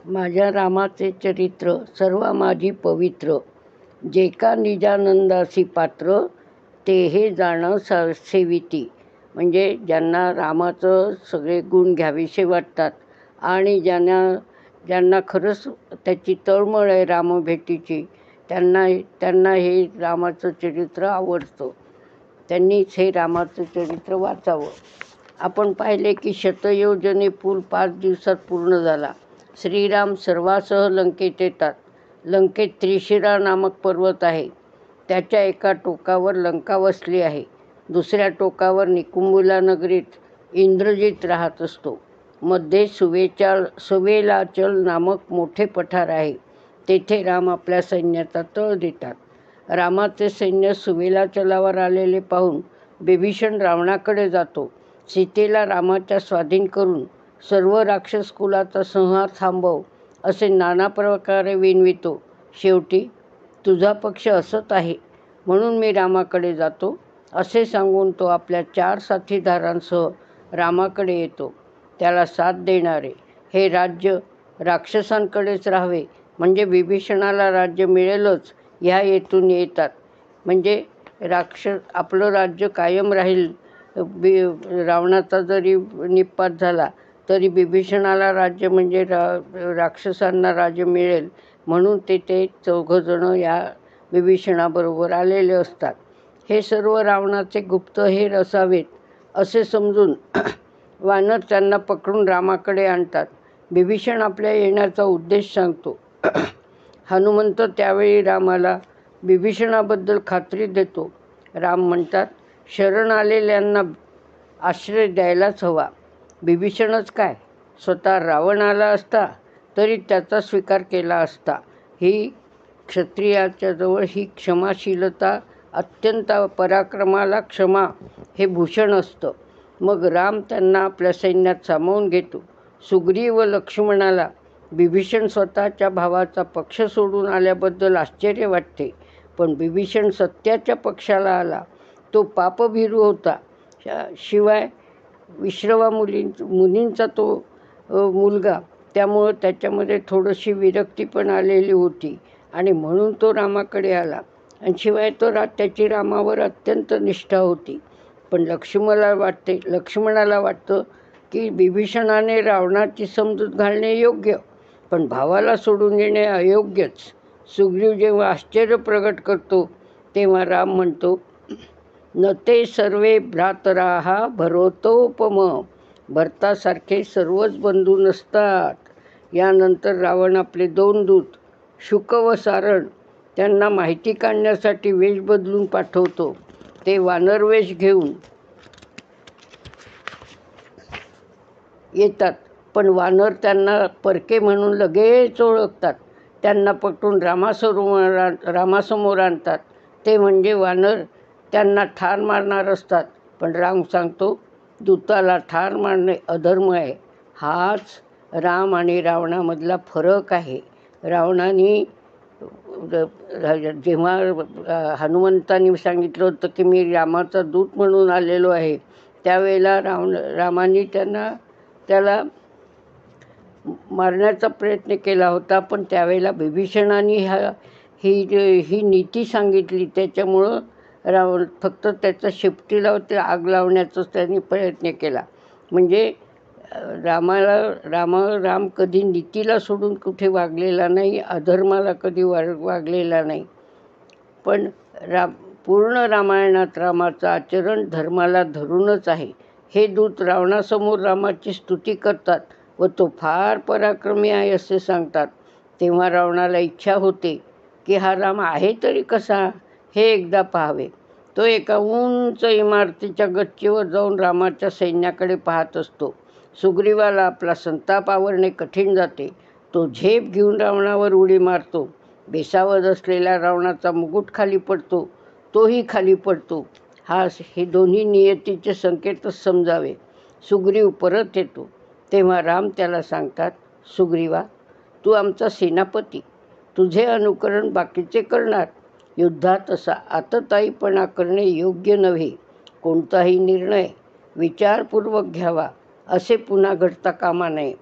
माझ्या रामाचे चरित्र सर्व माझी पवित्र, जे का निजानंदासी पात्र, ते हे जाणं सेविती. म्हणजे ज्यांना रामाचं सगळे गुण घ्यावीसे वाटतात आणि ज्यांना खरंच त्याची तळमळ आहे रामभेटीची, त्यांना त्यांना हे रामाचं चरित्र आवडतं. त्यांनीच हे रामाचं चरित्र वाचावं. आपण पाहिले की शतयोजने पूल 5 दिवसात पूर्ण झाला. श्रीराम सर्वासह लंकेत येतात. लंकेत त्रिशिरा नामक पर्वत आहे. त्याच्या एका टोकावर लंका वसली आहे. दुसऱ्या टोकावर निकुंभला नगरीत इंद्रजित राहत असतो. मध्ये सुवेलाचल नामक मोठे पठार आहे. तेथे राम आपल्या सैन्याचा तळ देतात. रामाचे सैन्य सुवेलाचलावर आलेले पाहून बिभीषण रावणाकडे जातो. सीतेला रामाच्या स्वाधीन करून सर्व राक्षस कुलाचा संहार थांबव असे नाना प्रकारे विनवितो. शेवटी तुझा पक्ष असत आहे म्हणून मी रामाकडे जातो असे सांगून तो आपल्या 4 साथीदारांसह रामाकडे येतो. त्याला साथ देणारे हे राज्य राक्षसांकडेच राहावे म्हणजे विभीषणाला राज्य मिळेलच ह्या हेतून येतात. म्हणजे आपलं राज्य कायम राहील. रावणाचा जरी निपात झाला तरी बिभीषणाला राज्य म्हणजे राक्षसांना राज्य मिळेल म्हणून ते 4 जण या बिभीषणाबरोबर आलेले असतात. हे सर्व रावणाचे गुप्तहेर असावेत असे समजून वानर त्यांना पकडून रामाकडे आणतात. बिभीषण आपल्या येण्याचा उद्देश सांगतो. हनुमंत त्यावेळी रामाला बिभीषणाबद्दल खात्री देतो. राम म्हणतात, शरण आलेल्यांना आश्रय द्यायलाच हवा. बिभीषणच काय, स्वतः रावण आला असता तरी त्याचा स्वीकार केला असता. ही क्षत्रियाच्या जवळ ही क्षमाशीलता, अत्यंत पराक्रमाला क्षमा हे भूषण असतं. मग राम त्यांना आपल्या सैन्यात सामावून घेतो. सुग्रीव व लक्ष्मणाला बिभीषण स्वतःच्या भावाचा पक्ष सोडून आल्याबद्दल आश्चर्य वाटते. पण बिभीषण सत्याच्या पक्षाला आला. तो पापभीरू होता. शिवाय विश्रवा मुनींचा तो मुलगा, त्यामुळं त्याच्यामध्ये थोडीशी विरक्ती पण आलेली होती आणि म्हणून तो रामाकडे आला. आणि शिवाय त्याची रामावर अत्यंत निष्ठा होती. पण लक्ष्मणाला वाटतं की बिभीषणाने रावणाची समजूत घालणे योग्य, पण भावाला सोडून येणे अयोग्यच. सुग्रीव जेव्हा आश्चर्य प्रगट करतो तेव्हा राम म्हणतो, न ते सर्वे भ्रातराहा भरतोपम. भरतासारखे सर्वच बंधू नसतात. यानंतर रावण आपले 2 दूत शुक व सारण त्यांना माहिती काढण्यासाठी वेश बदलून पाठवतो. ते वानरवेश घेऊन येतात, पण वानर त्यांना परके म्हणून लगेच ओळखतात. त्यांना पकडून रामासमोर आणतात. ते म्हणजे वानर त्यांना ठार मारणार असतात. पण राम सांगतो, दूताला ठार मारणे अधर्म आहे. हाच राम आणि रावणामधला फरक आहे. रावणाने जेव्हा हनुमंतांनी सांगितलं होतं की मी रामाचा दूत म्हणून आलेलो आहे, त्यावेळेला रामाने त्याला मारण्याचा प्रयत्न केला होता. पण त्यावेळेला बिभीषणाने ही नीती सांगितली. त्याच्यामुळं रावण फक्त त्याचा शेपटीला ते आग लावण्याचाच त्यांनी प्रयत्न केला. म्हणजे राम कधी नीतीला सोडून कुठे वागलेला नाही, अधर्माला कधी वागलेला नाही. पण पूर्ण रामायणात रामाचं आचरण धर्माला धरूनच आहे. हे दूत रावणासमोर रामाची स्तुती करतात व तो फार पराक्रमी आहे असे सांगतात. तेव्हा रावणाला इच्छा होते की हा राम आहे तरी कसा हे एकदा पाहावे. तो एका उंच इमारतीच्या गच्चीवर जाऊन रामाच्या सैन्याकडे पाहत असतो. सुग्रीवाला आपला संताप आवरणे कठीण जाते. तो झेप घेऊन रावणावर उडी मारतो. बेसावध असलेल्या रावणाचा मुकुट खाली पडतो. तोही खाली पडतो. हे दोन्ही नियतीचे संकेतच समजावे. सुग्रीव परत येतो. तेव्हा राम त्याला सांगतात, सुग्रीवा, तू आमचा सेनापती. तुझे अनुकरण बाकीचे करणार. युद्धात असा आतताईपणा करणे योग्य नव्हे. कोणताही निर्णय विचारपूर्वक घ्यावा, असे पुन्हा घडता कामा नये.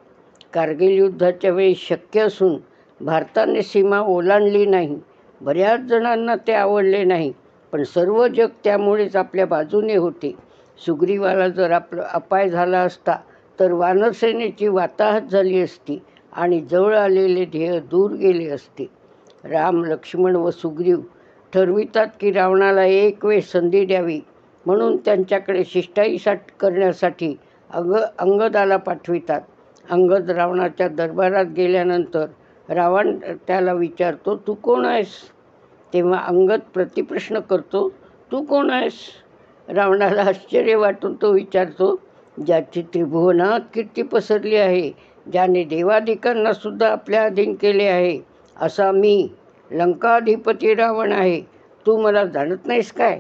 कारगिल युद्धाच्या वेळी शक्य असून भारताने सीमा ओलांडली नाही. बऱ्याच जणांना ते आवडले नाही, पण सर्व जग त्यामुळेच आपल्या बाजूने होते. सुग्रीवाला जर आपला अपाय झाला असता तर वानरसेनेची वाताहत झाली असती आणि जवळ आलेले ध्येय दूर गेले असते. राम, लक्ष्मण व सुग्रीव ठरवितात की रावणाला एक वेळ संधी द्यावी, म्हणून त्यांच्याकडे शिष्टाई करण्यासाठी अंगदाला पाठवितात. अंगद रावणाच्या दरबारात गेल्यानंतर रावण त्याला विचारतो, तू कोण आहेस? तेव्हा अंगद प्रतिप्रश्न करतो, तू कोण आहेस? रावणाला आश्चर्य वाटून तो विचारतो, ज्याची त्रिभुवनात कीर्ती पसरली आहे, ज्याने देवादिकांना सुद्धा आपल्या अधीन केले आहे, असा मी लंकाधिपती रावण आहे. तू मला जाणत नाहीस काय?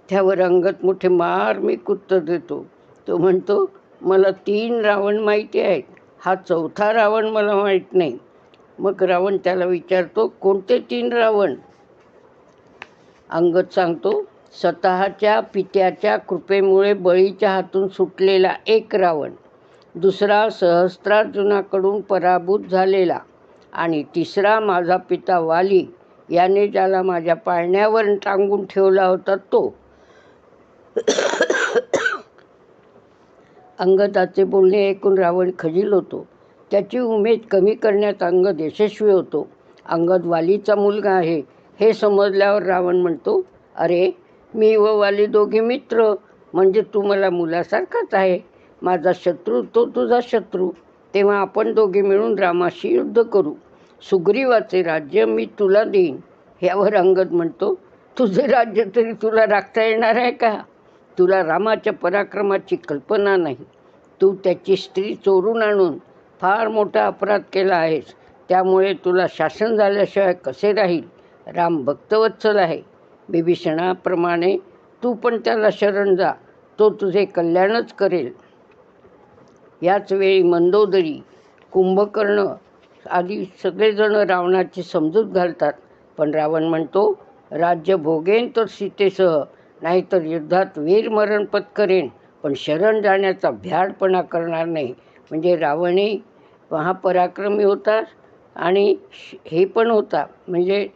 त्यावर अंगद मोठे मार्मिक उत्तर देतो. तो म्हणतो, मला 3 रावण माहिती आहेत, हा 4था रावण मला माहीत नाही. मग रावण त्याला विचारतो, कोणते 3 रावण? अंगद सांगतो, स्वतःच्या पित्याच्या कृपेमुळे बळीच्या हातून सुटलेला एक रावण, दुसरा सहस्त्रार्जुनाकडून पराभूत झालेला, आणि तिसरा माझा पिता वाली याने ज्याला माझ्या पाळण्यावर टांगून ठेवला होता तो. अंगदाचे बोलणे ऐकून रावण खजील होतो. त्याची उमेद कमी करण्यात अंगद यशस्वी होतो. अंगद वालीचा मुलगा आहे हे समजल्यावर रावण म्हणतो, अरे मी व वाली दोघे मित्र, म्हणजे तू मला मुलासारखाच आहे. माझा शत्रू तो तुझा शत्रू. तेव्हा आपण दोघे मिळून रामाशी युद्ध करू. सुग्रीवाचे राज्य मी तुला देईन. यावर अंगद म्हणतो, तुझे राज्य तरी तुला राखता येणार आहे का? तुला रामाच्या पराक्रमाची कल्पना नाही. तू त्याची स्त्री चोरून आणून फार मोठा अपराध केला आहेस. त्यामुळे तुला शासन झाल्याशिवाय कसे राहील? राम भक्तवत्सल आहे. बिभीषणाप्रमाणे तू पण त्याला शरण जा, तो तुझे कल्याणच करेल. याच वेळी मंदोदरी, कुंभकर्ण आदी सगळेजण रावणाची समजूत घालतात. पण रावण म्हणतो, राज्य भोगेन तर सीतेसह, नाहीतर युद्धात वीरमरण पत्करेन, पण शरण जाण्याचा भ्याडपणा करणार नाही. म्हणजे रावणही महापराक्रमी होता आणि हे पण होता, म्हणजे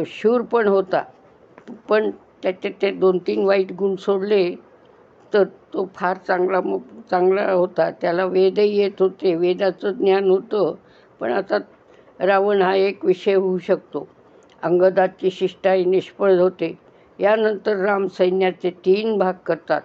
शूर पण होता. पण त्याचे ते 2-3 वाईट गुण सोडले तर तो फार चांगला होता. त्याला वेदही येत होते, वेदाचं ज्ञान होतं. पण आता रावण हा एक विषय होऊ शकतो. अंगदाची शिष्टाई निष्फळ होते. यानंतर राम सैन्याचे 3 भाग करतात.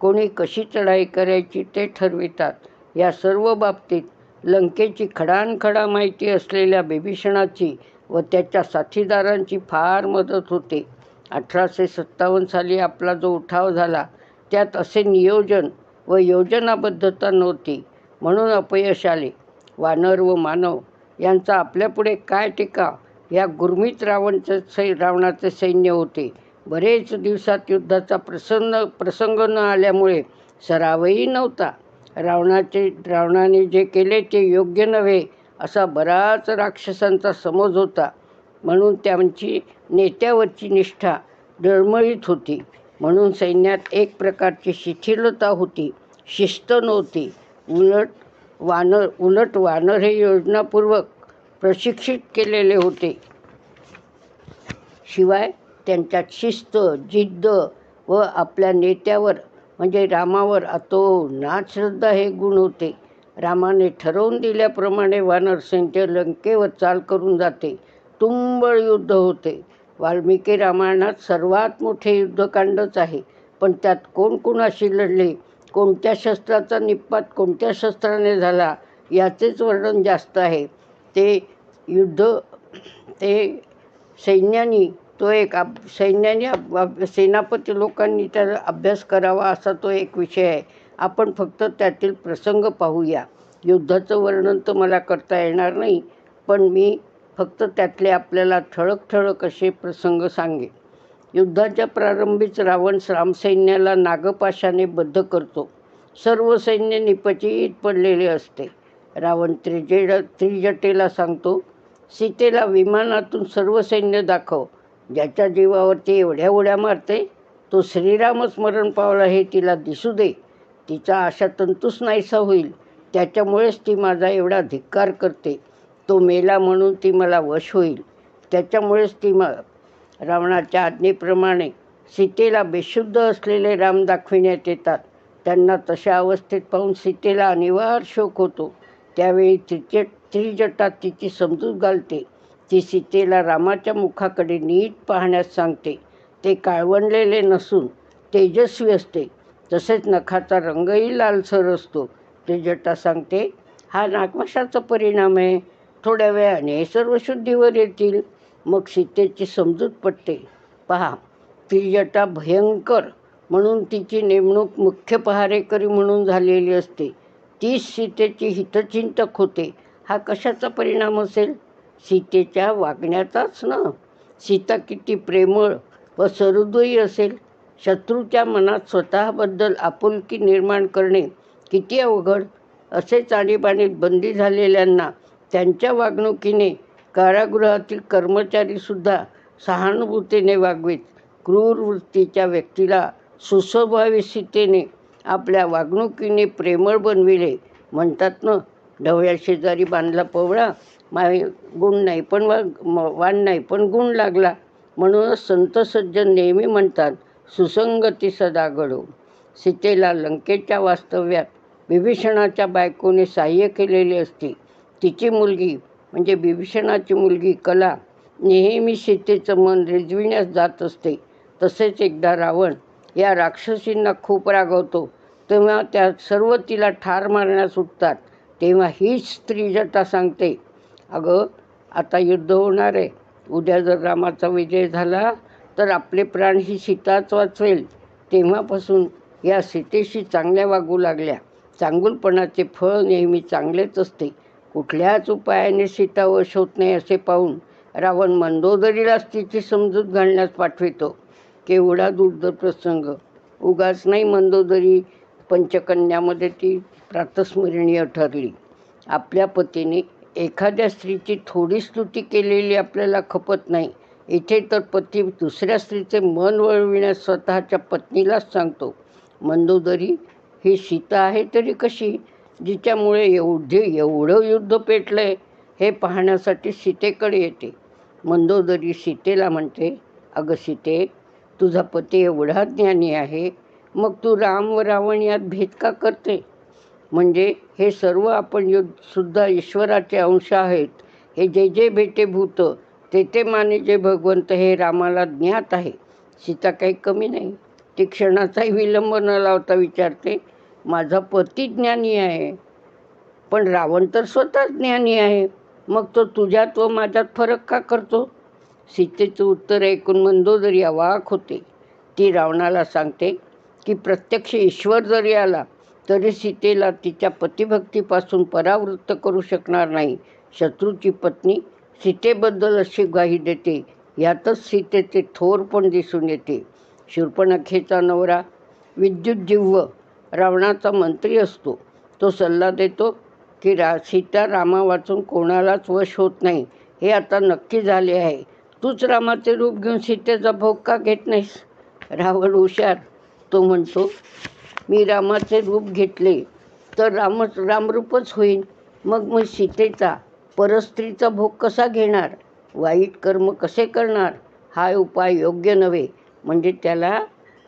कोणी कशी चढाई करायची ते ठरवितात. या सर्व बाबतीत लंकेची खडानखडा माहिती असलेल्या बिभीषणाची व त्याच्या साथीदारांची फार मदत होते. 1857 साली आपला जो उठाव झाला त्यात असे नियोजन व योजनाबद्धता नव्हती, म्हणून अपयश आले. वानर व मानव यांचा आपल्यापुढे काय टीका या गुरमीत रावणाचे सैन्य होते. बरेच दिवसात युद्धाचा प्रसंग न आल्यामुळे सरावही नव्हता. रावणाने जे केले ते योग्य नव्हे असा बराच राक्षसांचा समज होता. म्हणून त्यांची नेत्यावरची निष्ठा डळमळीत होती. म्हणून सैन्यात एक प्रकारची शिथिलता होती, शिस्त नव्हती. उलट वानर हे योजनापूर्वक प्रशिक्षित केलेले होते. शिवाय त्यांच्यात शिस्त, जिद्द व आपल्या नेत्यावर म्हणजे रामावर अतोनात श्रद्धा हे गुण होते. रामाने ठरवून दिल्याप्रमाणे वानर सैन्य लंकेवर चाल करून जाते. तुंबळ युद्ध होते. वाल्मिकी रामायणात सर्वात मोठे युद्धकांडच आहे. पण त्यात कोण कोणाशी लढले, कोणत्या शस्त्राचा निपात कोणत्या शस्त्राने झाला याचेच वर्णन जास्त आहे. सेनापती लोकांनी त्याचा अभ्यास करावा असा तो एक विषय आहे. आपण फक्त त्यातील प्रसंग पाहूया. युद्धाचं वर्णन तर मला करता येणार नाही, पण मी फक्त त्यातले आपल्याला ठळक असे प्रसंग सांगेन. युद्धाच्या प्रारंभीच रावण रामसैन्याला नागपाशाने बद्ध करतो. सर्व सैन्य निपचित पडलेले असते. रावण त्रिजटेला सांगतो, सीतेला विमानातून सर्व सैन्य दाखव. ज्याच्या जीवावरती एवढ्या उड्या मारते तो श्रीरामच मरण पावला हे तिला दिसू दे. तिचा आशा तंतूच नाहीसा होईल. त्याच्यामुळेच ती माझा एवढा धिक्कार करते. तो मेला म्हणून ती मला वश होईल. त्याच्यामुळेच ती रावणाच्या आज्ञेप्रमाणे सीतेला बेशुद्ध असलेले राम दाखविण्यात येतात. त्यांना तशा अवस्थेत पाहून सीतेला अनिवार्य शोक होतो. त्यावेळी त्रिजटा तिची समजूत घालते. ती सीतेला रामाच्या मुखाकडे नीट पाहण्यास सांगते. ते काळवंडलेले नसून तेजस्वी असते. तसेच नखाचा रंगही लालसर असतो. त्रिजटा सांगते, हा नागवशाचा परिणाम आहे. थोड्या वेळाने सर्व शुद्धीवर येतील. मग सीतेची समजूत पटते. पहा, त्रिजटा भयंकर म्हणून तिची नेमणूक मुख्य पहारेकरी म्हणून झालेली असते. तीच सीतेची हितचिंतक होते. हा कशाचा परिणाम असेल? सीतेच्या वागण्याचाच ना. सीता किती प्रेमळ व सहृदयी असेल. शत्रूच्या मनात स्वतःबद्दल आपुलकी निर्माण करणे किती अवघड. असेच आणीबाणीत बंदी झालेल्यांना त्यांच्या वागणुकीने कारागृहातील कर्मचारीसुद्धा सहानुभूतीने वागवीत. क्रूर वृत्तीच्या व्यक्तीला सुस्वभावी सीतेने आपल्या वागणुकीने प्रेमळ बनविले. म्हणतात ना, ढवळ्या शेजारी बांधला पवळा, गुण नाही पण वाण नाही पण गुण लागला. म्हणूनच संत सज्जन नेहमी म्हणतात, सुसंगती सदा घडो. सीतेला लंकेच्या वास्तव्यात बिभीषणाच्या बायकोने सहाय्य केलेले असते. तिची मुलगी म्हणजे बिभीषणाची मुलगी कला नेहमी सीतेचं मन रिजविण्यास जात असते. तसेच एकदा रावण या राक्षसींना खूप रागवतो. तेव्हा त्या सर्व तिला ठार मारण्यास उठतात. तेव्हा हीच त्रिजटा सांगते, अगं आता युद्ध होणार आहे. उद्या जर रामाचा विजय झाला तर आपले प्राण ही सीताच वाचवेल. तेव्हापासून या सीतेशी चांगल्या वागू लागल्या. चांगुलपणाचे फळ नेहमी चांगलेच असते. कुठल्याच उपायाने सीता वश होत नाही असे पाहून रावण मंदोदरीलाच तिची समजूत घालण्यास पाठवितो. केवढा दुर्दैव प्रसंग. उगाच नाही मंदोदरी पंचकन्यामध्ये ती प्रातस्मरणीय ठरली. आपल्या पतीने एखाद्या स्त्रीची थोडी स्तुती केलेली आपल्याला खपत नाही. इथे तर पती दुसऱ्या स्त्रीचे मन वळविण्यास स्वतःच्या पत्नीलाच सांगतो. मंदोदरी ही सीता आहे तरी कशी, जिच्यामुळे एवढं युद्ध पेटलंय हे पाहण्यासाठी सीतेकडे येते. मंदोदरी सीतेला म्हणते, अगं सीते, तुझा पती एवढा ज्ञानी आहे, मग तू राम व रावण यात भेद का करते? म्हणजे हे सर्व आपण सुद्धा ईश्वराचे अंश आहेत. हे जे जे भेटे भूत ते ते माने जे भगवंत हे रामाला ज्ञात आहे. सीता काही कमी नाही. ती क्षणाचाही विलंब न लावता विचारते, माझा पती ज्ञानी आहे पण रावण तर स्वतः ज्ञानी आहे, मग तो तुझ्यात व माझ्यात फरक का करतो? सीतेचं उत्तर ऐकून मंदोदरी अवाक होते. ती रावणाला सांगते की प्रत्यक्ष ईश्वर जरी आला तरी सीतेला तिच्या पतिभक्तीपासून परावृत्त करू शकणार नाही. शत्रूची पत्नी सीतेबद्दल अशी ग्वाही देते, यातच सीतेचे थोरपण दिसून येते. शूर्पणखेचा नवरा विद्युतजिव्ह रावणाचा मंत्री असतो. तो सल्ला देतो की सीता रामा वाचून कोणालाच वश होत नाही. हे आता नक्की झाले आहे. तूच रामाचे रूप घेऊन सीतेचा भोग का घेत नाहीस? रावण हुशार. तो म्हणतो, मी रामाचे रूप घेतले तर रामरूपच होईल. मग मी सीतेचा परस्त्रीचा भोग कसा घेणार? वाईट कर्म कसे करणार? हा उपाय योग्य नव्हे. म्हणजे त्याला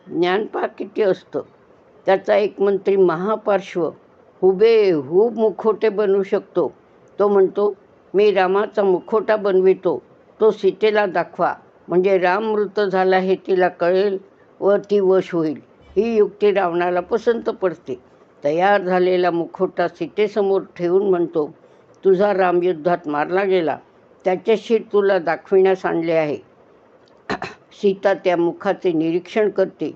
ज्ञान पहा किती असतं. त्याचा एक मंत्री महापार्श्व हुबेहूब मुखोटे बनवू शकतो. तो म्हणतो, मी रामाचा मुखोटा बनवितो, तो सीतेला दाखवा, म्हणजे राम मृत झाला हे तिला कळेल व ती वश होईल. ही युक्ती रावणाला पसंत पडते. तयार झालेला मुखोटा सीतेसमोर ठेवून म्हणतो, तुझा राम युद्धात मारला गेला, त्याच्याशी तुला दाखविण्यास आणले आहे. सीता त्या मुखाचे निरीक्षण करते.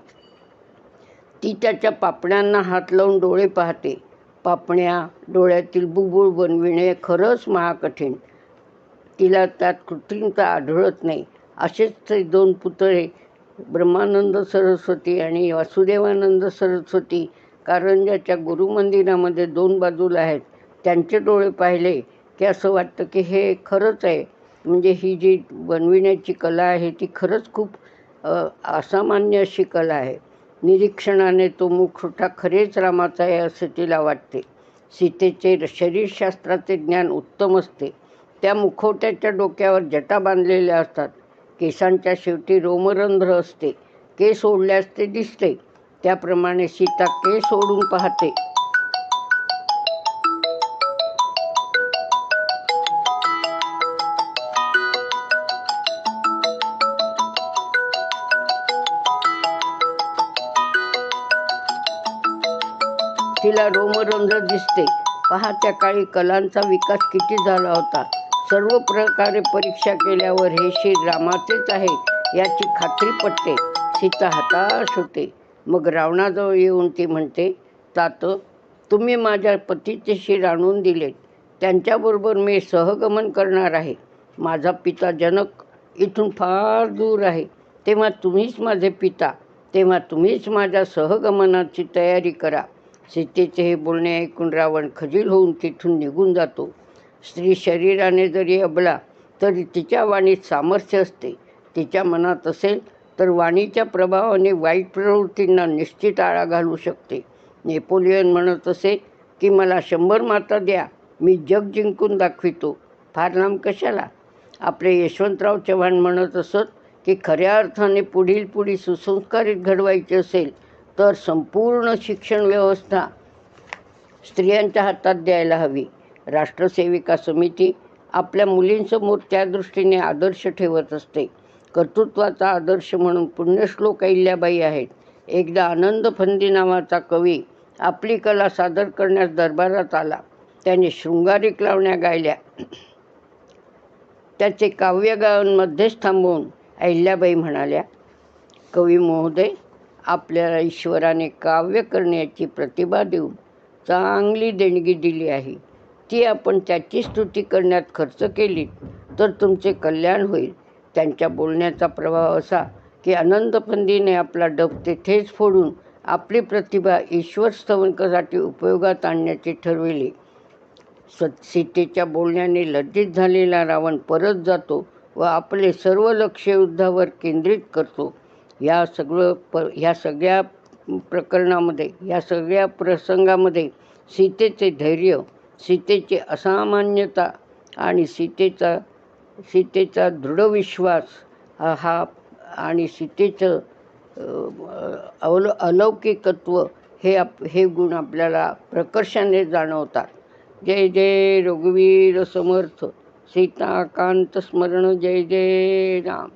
ती त्याच्या पापण्यांना हात लावून डोळे पाहते. पापण्या डोळ्यातील बुबुळ बनविणे खरंच महाकठीण. तिला त्यात कृत्रिमता आढळत नाही. असेच ते दोन पुतळे ब्रह्मानंद सरस्वती आणि वासुदेवानंद सरस्वती कारंजाच्या गुरुमंदिरामध्ये दोन बाजूला आहेत. त्यांचे डोळे पाहिले की असं वाटतं की हे खरंच आहे. म्हणजे ही जी बनविण्याची कला आहे ती खरंच खूप असामान्य अशी कला आहे. निरीक्षणाने तो मुखवटा खरेच रामाचा आहे असे तिला वाटते. सीतेचे शरीरशास्त्राचे ज्ञान उत्तम असते. त्या मुखवट्याच्या डोक्यावर जटा बांधलेल्या असतात. केसांच्या शेवटी रोमरंध्र असते. केस ओढल्यास ते दिसते. त्याप्रमाणे सीता केस ओढून पाहते. तिला रोमरंध्र दिसते. पहा, त्या काळी कलांचा विकास किती झाला होता. सर्व प्रकारे परीक्षा केल्यावर हे शरीर रामाचेच आहे याची खात्री पटते. सीता हताश होते. मग रावणाजवळ येऊन ती म्हणते, तात, तुम्ही माझ्या पतीचे शिर आणून दिलेत. त्यांच्याबरोबर मी सहगमन करणार आहे. माझा पिता जनक इथून फार दूर आहे. तेव्हा तुम्हीच माझे पिता. तेव्हा तुम्हीच माझ्या सहगमनाची तयारी करा. सीतेचे हे बोलणे ऐकून रावण खजील होऊन तिथून निघून जातो. स्त्री शरीराने जरी अबला तरी तिच्या वाणीत सामर्थ्य असते. तिच्या मनात असेल तर वाणीच्या प्रभावाने वाईट प्रवृत्तींना निश्चित आळा घालू शकते. नेपोलियन म्हणत असे की मला 100 माता द्या, मी जग जिंकून दाखवितो. फार लांब कशाला. आपले यशवंतराव चव्हाण म्हणत असत की खऱ्या अर्थाने पुढील पिढी सुसंस्कारित घडवायची असेल तर संपूर्ण शिक्षण व्यवस्था स्त्रियांच्या हातात द्यायला हवी. राष्ट्रसेविका समिती आपल्या मुलींसमोर त्या दृष्टीने आदर्श ठेवत असते. कर्तृत्वाचा आदर्श म्हणून पुण्यश्लोक अहिल्याबाई आहेत. एकदा आनंद फंदी नावाचा कवी आपली कला सादर करण्यास दरबारात आला. त्याने शृंगारिक लावण्या गायल्या. त्याचे काव्यगायन मध्येच थांबवून अहिल्याबाई म्हणाल्या, कवी महोदय, आपल्याला ईश्वराने काव्य करण्याची प्रतिभा देऊन चांगली देणगी दिली आहे. ती आपण त्याची स्तुती करण्यात खर्च केली तर तुमचे कल्याण होईल. त्यांच्या बोलण्याचा प्रभाव असा की आनंदफंदीने आपला डब तेथेच फोडून आपली प्रतिभा ईश्वर स्तवनासाठी उपयोगात आणण्याचे ठरविले. सीतेच्या बोलण्याने लज्जित झालेला रावण परत जातो व आपले सर्व लक्ष युद्धावर केंद्रित करतो. ह्या सगळ्या प्रकरणामध्ये, या सगळ्या प्रसंगामध्ये सीतेचे धैर्य, सीतेची असामान्यता आणि सीतेचा दृढ विश्वास हा आणि सीतेचं अलौकिकत्व हे गुण आपल्याला प्रकर्षाने जाणवतात. जय जय रघुवीर समर्थ. सीताकांत स्मरण. जय जय राम.